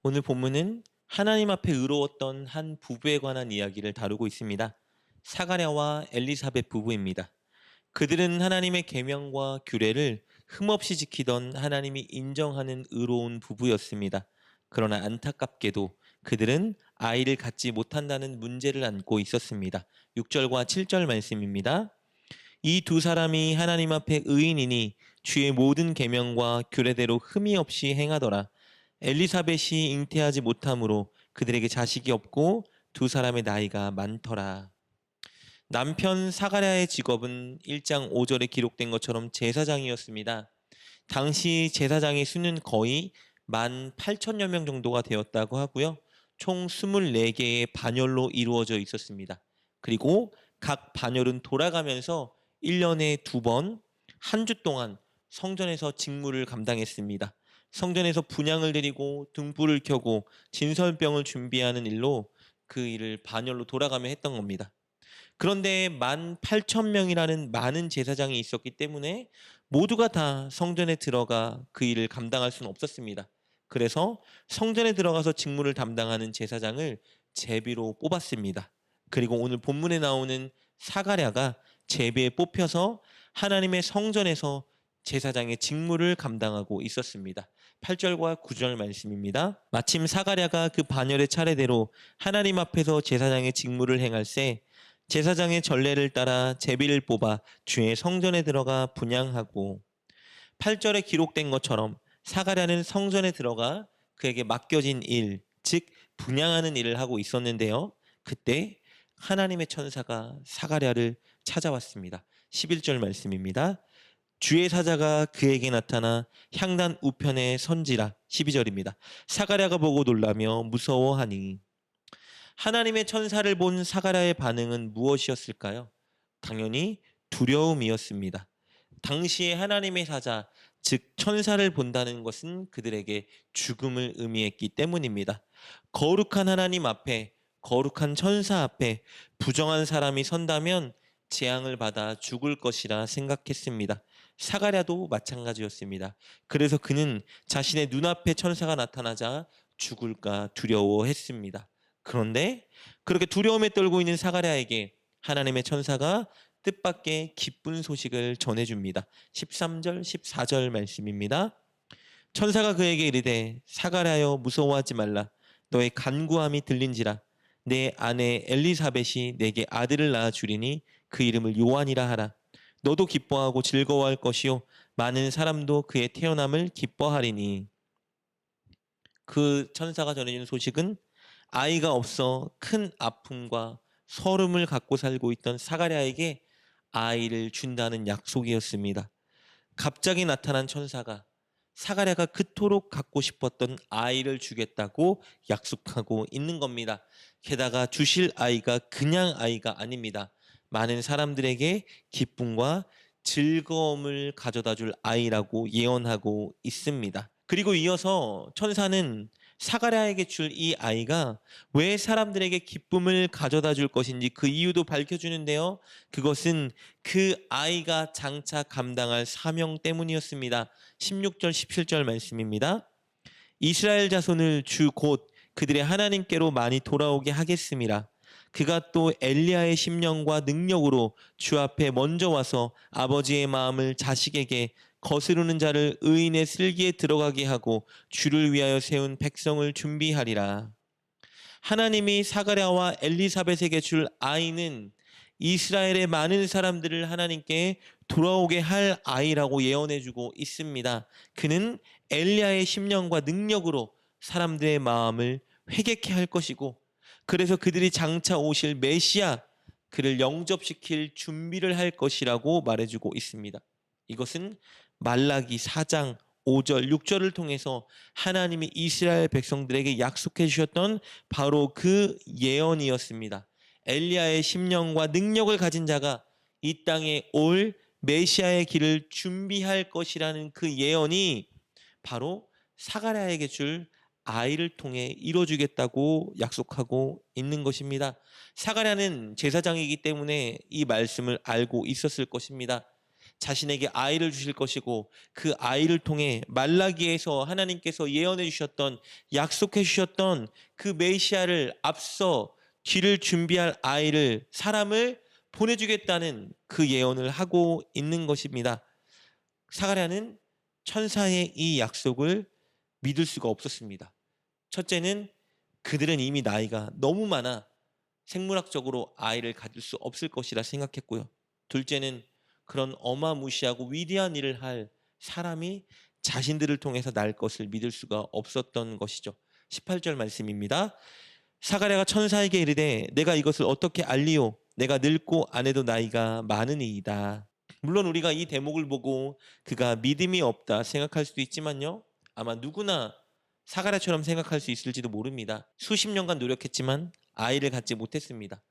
오늘 본문은 하나님 앞에 의로웠던 한 부부에 관한 이야기를 다루고 있습니다. 사가랴와 엘리사벳 부부입니다. 그들은 하나님의 계명과 규례를 흠없이 지키던 하나님이 인정하는 의로운 부부였습니다. 그러나 안타깝게도 그들은 아이를 갖지 못한다는 문제를 안고 있었습니다. 6절과 7절 말씀입니다. 이 두 사람이 하나님 앞에 의인이니 주의 모든 계명과 규례대로 흠이 없이 행하더라. 엘리사벳이 잉태하지 못하므로 그들에게 자식이 없고 두 사람의 나이가 많더라. 남편 사가랴의 직업은 1장 5절에 기록된 것처럼 제사장이었습니다. 당시 제사장의 수는 거의 18,000여 명 정도가 되었다고 하고요. 총 24개의 반열로 이루어져 있었습니다. 그리고 각 반열은 돌아가면서 1년에 2번, 한 주 동안 성전에서 직무를 감당했습니다. 성전에서 분향을 드리고 등불을 켜고 진설병을 준비하는 일로 그 일을 반열로 돌아가며 했던 겁니다. 그런데 18,000명이라는 많은 제사장이 있었기 때문에 모두가 다 성전에 들어가 그 일을 감당할 수는 없었습니다. 그래서 성전에 들어가서 직무를 담당하는 제사장을 제비로 뽑았습니다. 그리고 오늘 본문에 나오는 사가랴가 제비에 뽑혀서 하나님의 성전에서 제사장의 직무를 감당하고 있었습니다. 8절과 9절 말씀입니다. 마침 사가랴가 그 반열의 차례대로 하나님 앞에서 제사장의 직무를 행할새 제사장의 전례를 따라 제비를 뽑아 주의 성전에 들어가 분향하고 8절에 기록된 것처럼 사가랴는 성전에 들어가 그에게 맡겨진 일, 즉 분향하는 일을 하고 있었는데요. 그때 하나님의 천사가 사가랴를 찾아왔습니다. 11절 말씀입니다. 주의 사자가 그에게 나타나 향단 우편에 선지라. 12절입니다. 사가랴가 보고 놀라며 무서워하니 하나님의 천사를 본 사가랴의 반응은 무엇이었을까요? 당연히 두려움이었습니다. 당시에 하나님의 사자, 즉 천사를 본다는 것은 그들에게 죽음을 의미했기 때문입니다. 거룩한 하나님 앞에, 거룩한 천사 앞에 부정한 사람이 선다면 재앙을 받아 죽을 것이라 생각했습니다. 사가랴도 마찬가지였습니다. 그래서 그는 자신의 눈앞에 천사가 나타나자 죽을까 두려워했습니다. 그런데 그렇게 두려움에 떨고 있는 사가랴에게 하나님의 천사가 뜻밖의 기쁜 소식을 전해줍니다. 13절, 14절 말씀입니다. 천사가 그에게 이르되 사가랴여 무서워하지 말라. 너의 간구함이 들린지라. 내 아내 엘리사벳이 내게 아들을 낳아 주리니 그 이름을 요한이라 하라. 너도 기뻐하고 즐거워할 것이요 많은 사람도 그의 태어남을 기뻐하리니. 그 천사가 전해주는 소식은 아이가 없어 큰 아픔과 서름을 갖고 살고 있던 사가랴에게 아이를 준다는 약속이었습니다. 갑자기 나타난 천사가 사가랴가 그토록 갖고 싶었던 아이를 주겠다고 약속하고 있는 겁니다. 게다가 주실 아이가 그냥 아이가 아닙니다. 많은 사람들에게 기쁨과 즐거움을 가져다 줄 아이라고 예언하고 있습니다. 그리고 이어서 천사는 사가랴에게 줄 이 아이가 왜 사람들에게 기쁨을 가져다 줄 것인지 그 이유도 밝혀주는데요. 그것은 그 아이가 장차 감당할 사명 때문이었습니다. 16절, 17절 말씀입니다. 이스라엘 자손을 주 곧 그들의 하나님께로 많이 돌아오게 하겠음이라. 그가 또 엘리야의 심령과 능력으로 주 앞에 먼저 와서 아버지의 마음을 자식에게 거스르는 자를 의인의 슬기에 들어가게 하고 주를 위하여 세운 백성을 준비하리라. 하나님이 사가랴와 엘리사벳에게 줄 아이는 이스라엘의 많은 사람들을 하나님께 돌아오게 할 아이라고 예언해주고 있습니다. 그는 엘리야의 심령과 능력으로 사람들의 마음을 회개케 할 것이고, 그래서 그들이 장차 오실 메시아, 그를 영접시킬 준비를 할 것이라고 말해주고 있습니다. 이것은 말라기 4장 5절, 6절을 통해서 하나님이 이스라엘 백성들에게 약속해 주셨던 바로 그 예언이었습니다. 엘리야의 심령과 능력을 가진 자가 이 땅에 올 메시아의 길을 준비할 것이라는 그 예언이 바로 사가랴에게 줄 아이를 통해 이루어지겠다고 약속하고 있는 것입니다. 사가랴는 제사장이기 때문에 이 말씀을 알고 있었을 것입니다. 자신에게 아이를 주실 것이고 그 아이를 통해 말라기에서 하나님께서 예언해 주셨던 약속해 주셨던 그 메시아를 앞서 뒤를 준비할 아이를 사람을 보내주겠다는 그 예언을 하고 있는 것입니다. 사가랴는 천사의 이 약속을 믿을 수가 없었습니다. 첫째는 그들은 이미 나이가 너무 많아 생물학적으로 아이를 가질 수 없을 것이라 생각했고요. 둘째는 그런 어마무시하고 위대한 일을 할 사람이 자신들을 통해서 날 것을 믿을 수가 없었던 것이죠. 18절 말씀입니다. 사가랴가 천사에게 이르되 내가 이것을 어떻게 알리오? 내가 늙고 아내도 나이가 많으니이다. 물론 우리가 이 대목을 보고 그가 믿음이 없다 생각할 수도 있지만요. 아마 누구나 사가랴처럼 생각할 수 있을지도 모릅니다. 수십 년간 노력했지만 아이를 갖지 못했습니다.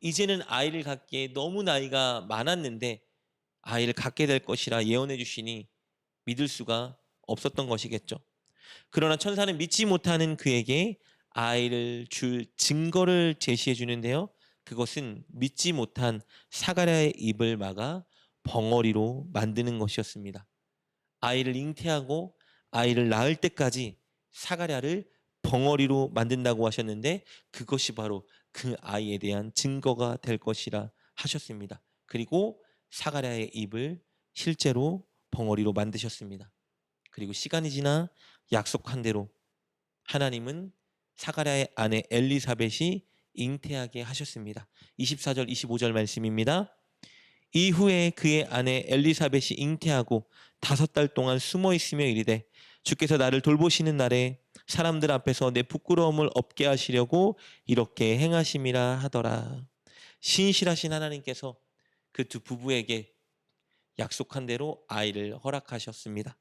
이제는 아이를 갖기에 너무 나이가 많았는데 아이를 갖게 될 것이라 예언해 주시니 믿을 수가 없었던 것이겠죠. 그러나 천사는 믿지 못하는 그에게 아이를 줄 증거를 제시해 주는데요. 그것은 믿지 못한 사가랴의 입을 막아 벙어리로 만드는 것이었습니다. 아이를 잉태하고 아이를 낳을 때까지 사가랴를 벙어리로 만든다고 하셨는데 그것이 바로 그 아이에 대한 증거가 될 것이라 하셨습니다. 그리고 사가랴의 입을 실제로 벙어리로 만드셨습니다. 그리고 시간이 지나 약속한 대로 하나님은 사가랴의 아내 엘리사벳이 잉태하게 하셨습니다. 24절 25절 말씀입니다. 이후에 그의 아내 엘리사벳이 잉태하고 5달 동안 숨어 있으며 이르되 주께서 나를 돌보시는 날에 사람들 앞에서 내 부끄러움을 없게 하시려고 이렇게 행하심이라 하더라. 신실하신 하나님께서 그 두 부부에게 약속한 대로 아이를 허락하셨습니다.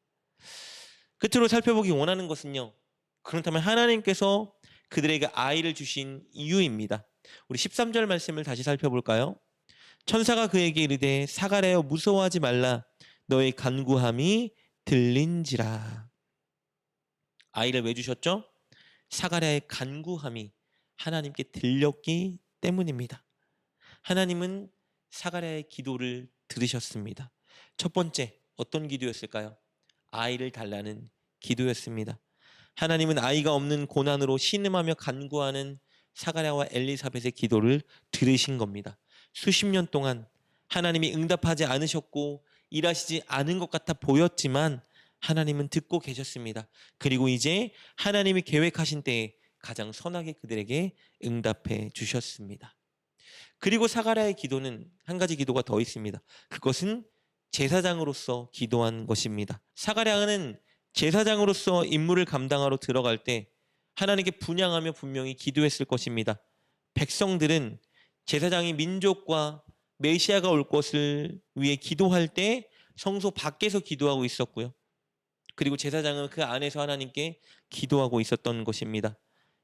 끝으로 살펴보기 원하는 것은요. 그렇다면 하나님께서 그들에게 아이를 주신 이유입니다. 우리 13절 말씀을 다시 살펴볼까요? 천사가 그에게 이르되 사가랴여 무서워하지 말라 너의 간구함이 들린지라. 아이를 왜 주셨죠? 사가랴의 간구함이 하나님께 들렸기 때문입니다. 하나님은 사가랴의 기도를 들으셨습니다. 첫 번째 어떤 기도였을까요? 아이를 달라는 기도였습니다. 하나님은 아이가 없는 고난으로 신음하며 간구하는 사가랴와 엘리사벳의 기도를 들으신 겁니다. 수십 년 동안 하나님이 응답하지 않으셨고 일하시지 않은 것 같아 보였지만 하나님은 듣고 계셨습니다. 그리고 이제 하나님이 계획하신 때에 가장 선하게 그들에게 응답해 주셨습니다. 그리고 사가랴의 기도는 한 가지 기도가 더 있습니다. 그것은 제사장으로서 기도한 것입니다. 사가랴는 제사장으로서 임무를 감당하러 들어갈 때 하나님께 분향하며 분명히 기도했을 것입니다. 백성들은 제사장이 민족과 메시아가 올 것을 위해 기도할 때 성소 밖에서 기도하고 있었고요. 그리고 제사장은 그 안에서 하나님께 기도하고 있었던 것입니다.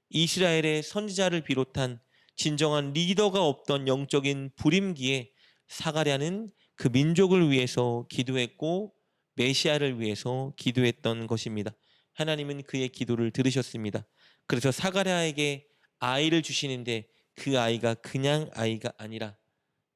이스라엘의 선지자를 비롯한 진정한 리더가 없던 영적인 불임기에 사가랴는 그 민족을 위해서 기도했고 메시아를 위해서 기도했던 것입니다. 하나님은 그의 기도를 들으셨습니다. 그래서 사가랴에게 아이를 주시는데 그 아이가 그냥 아이가 아니라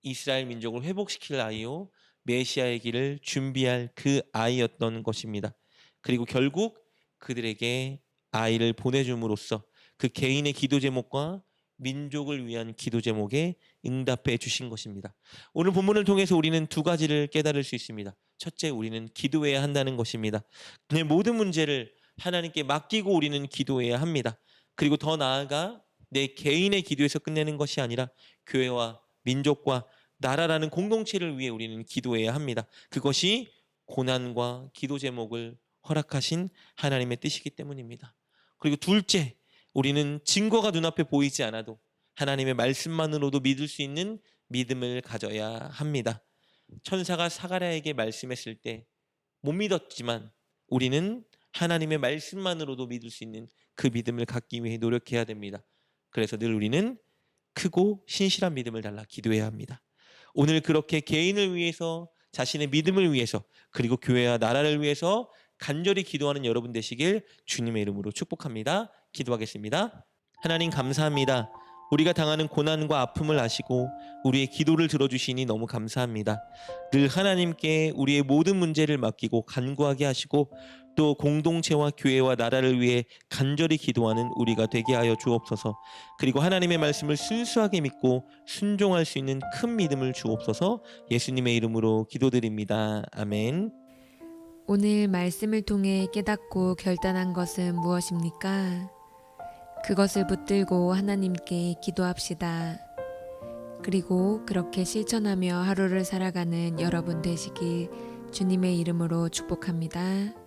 이스라엘 민족을 회복시킬 아이요 메시아의 길을 준비할 그 아이였던 것입니다. 그리고 결국 그들에게 아이를 보내줌으로써 그 개인의 기도 제목과 민족을 위한 기도 제목에 응답해 주신 것입니다. 오늘 본문을 통해서 우리는 두 가지를 깨달을 수 있습니다. 첫째, 우리는 기도해야 한다는 것입니다. 내 모든 문제를 하나님께 맡기고 우리는 기도해야 합니다. 그리고 더 나아가 내 개인의 기도에서 끝내는 것이 아니라 교회와 민족과 나라라는 공동체를 위해 우리는 기도해야 합니다. 그것이 고난과 기도 제목을 허락하신 하나님의 뜻이기 때문입니다. 그리고 둘째, 우리는 증거가 눈앞에 보이지 않아도 하나님의 말씀만으로도 믿을 수 있는 믿음을 가져야 합니다. 천사가 사가랴에게 말씀했을 때 못 믿었지만 우리는 하나님의 말씀만으로도 믿을 수 있는 그 믿음을 갖기 위해 노력해야 됩니다. 그래서 늘 우리는 크고 신실한 믿음을 달라 기도해야 합니다. 오늘 그렇게 개인을 위해서, 자신의 믿음을 위해서, 그리고 교회와 나라를 위해서 간절히 기도하는 여러분 되시길 주님의 이름으로 축복합니다. 기도하겠습니다. 하나님 감사합니다. 우리가 당하는 고난과 아픔을 아시고 우리의 기도를 들어주시니 너무 감사합니다. 늘 하나님께 우리의 모든 문제를 맡기고 간구하게 하시고 또 공동체와 교회와 나라를 위해 간절히 기도하는 우리가 되게 하여 주옵소서. 그리고 하나님의 말씀을 순수하게 믿고 순종할 수 있는 큰 믿음을 주옵소서. 예수님의 이름으로 기도드립니다. 아멘. 오늘 말씀을 통해 깨닫고 결단한 것은 무엇입니까? 그것을 붙들고 하나님께 기도합시다. 그리고 그렇게 실천하며 하루를 살아가는 여러분 되시길 주님의 이름으로 축복합니다.